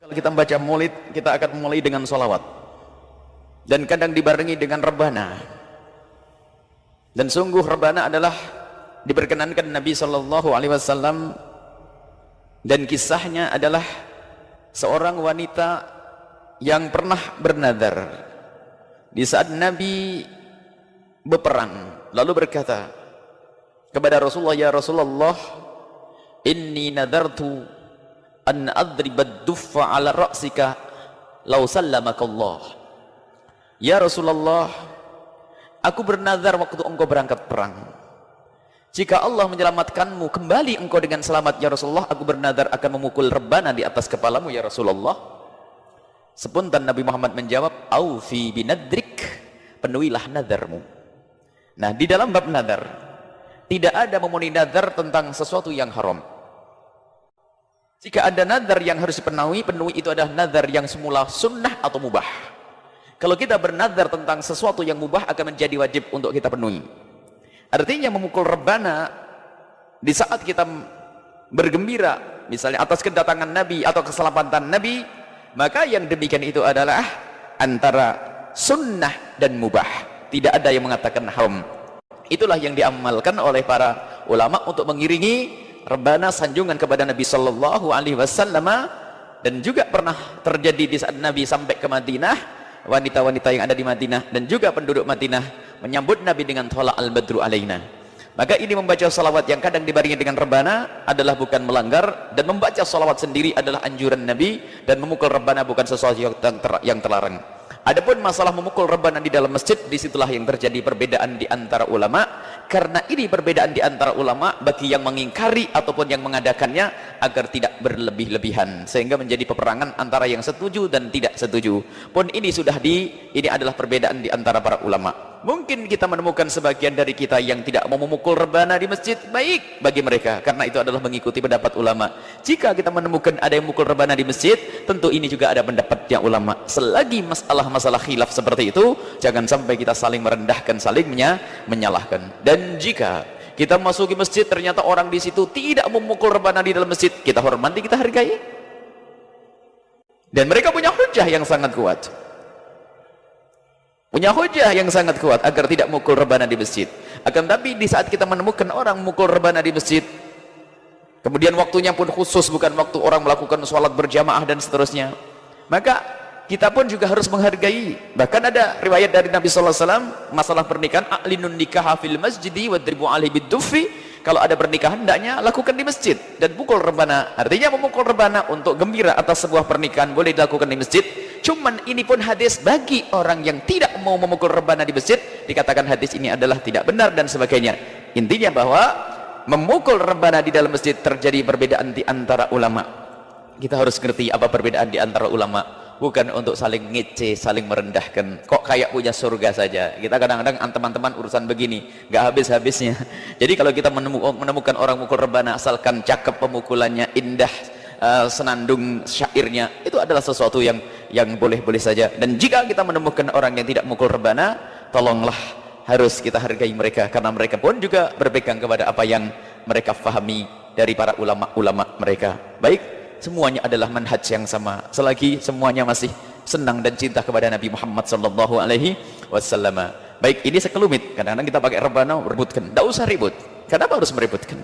Kalau kita membaca maulid, kita akan mulai dengan sholawat dan kadang dibarengi dengan rebana. Dan sungguh rebana adalah diperkenankan Nabi SAW, dan kisahnya adalah seorang wanita yang pernah bernadar di saat Nabi berperang, lalu berkata kepada Rasulullah, "Ya Rasulullah, inni nadartu an adribad duffa ala ra'sika law sallamakallah." Ya Rasulullah, aku bernazar waktu engkau berangkat perang, jika Allah menyelamatkanmu kembali engkau dengan selamat ya Rasulullah, aku bernazar akan memukul rebana di atas kepalamu ya Rasulullah. Spontan Nabi Muhammad menjawab, "Aufi binadrik," penuhilah nazarmu. Nah, di dalam bab nazar tidak ada memenuhi nazar tentang sesuatu yang haram. Jika ada nazar yang harus dipenuhi, itu adalah nazar yang semula sunnah atau mubah. Kalau kita bernazar tentang sesuatu yang mubah, akan menjadi wajib untuk kita penuhi. Artinya memukul rebana di saat kita bergembira, misalnya atas kedatangan Nabi atau keselamatan Nabi, maka yang demikian itu adalah antara sunnah dan mubah. Tidak ada yang mengatakan haram. Itulah yang diamalkan oleh para ulama untuk mengiringi rebana sanjungan kepada Nabi Sallallahu Alaihi Wasallam. Dan juga pernah terjadi di saat Nabi sampai ke Madinah, wanita-wanita yang ada di Madinah dan juga penduduk Madinah menyambut Nabi dengan thala al-badru alaina. Maka ini membaca salawat yang kadang dibarengi dengan rebana adalah bukan melanggar, dan membaca salawat sendiri adalah anjuran Nabi, dan memukul rebana bukan sesuatu yang terlarang. Adapun masalah memukul rebana di dalam masjid, disitulah yang terjadi perbedaan di antara ulama. Karena ini perbedaan di antara ulama bagi yang mengingkari ataupun yang mengadakannya agar tidak berlebih-lebihan, sehingga menjadi peperangan antara yang setuju dan tidak setuju. Pun ini ini adalah perbedaan di antara para ulama. Mungkin kita menemukan sebagian dari kita yang tidak mau memukul rebana di masjid, baik bagi mereka, karena itu adalah mengikuti pendapat ulama. Jika kita menemukan ada yang memukul rebana di masjid, tentu ini juga ada pendapatnya ulama. Selagi masalah khilaf seperti itu, jangan sampai kita saling merendahkan, saling menyalahkan. Dan jika kita masuki masjid, ternyata orang di situ tidak memukul rebana di dalam masjid, kita hormati, kita hargai. Dan mereka punya hujah yang sangat kuat. Punya hujah yang sangat kuat agar tidak memukul rebana di masjid. Akan tapi di saat kita menemukan orang memukul rebana di masjid, kemudian waktunya pun khusus, bukan waktu orang melakukan sholat berjamaah dan seterusnya, maka kita pun juga harus menghargai. Bahkan ada riwayat dari Nabi SAW masalah pernikahan, a'linun nikah fil masjidi wadribu alaihi biddufi. Kalau ada pernikahan, hendaknya lakukan di masjid dan pukul rebana. Artinya memukul rebana untuk gembira atas sebuah pernikahan boleh dilakukan di masjid. Cuman ini pun hadis bagi orang yang tidak mau memukul rebana di masjid, dikatakan hadis ini adalah tidak benar dan sebagainya. Intinya bahwa memukul rebana di dalam masjid terjadi perbedaan di antara ulama. Kita harus ngerti apa perbedaan di antara ulama. Bukan untuk saling ngece, saling merendahkan. Kok kayak punya surga saja. Kita kadang-kadang teman-teman urusan begini nggak habis-habisnya. Jadi kalau kita menemukan orang mukul rebana, asalkan cakep pemukulannya, indah senandung syairnya, itu adalah sesuatu yang boleh-boleh saja. Dan jika kita menemukan orang yang tidak mukul rebana, tolonglah, harus kita hargai mereka, karena mereka pun juga berpegang kepada apa yang mereka fahami dari para ulama-ulama mereka. Baik, semuanya adalah manhaj yang sama, selagi semuanya masih senang dan cinta kepada Nabi Muhammad sallallahu alaihi wasallam. Baik, ini sekelumit. Kadang-kadang kita pakai rebana, rebutkan. Tidak usah ribut. Kenapa harus meributkan?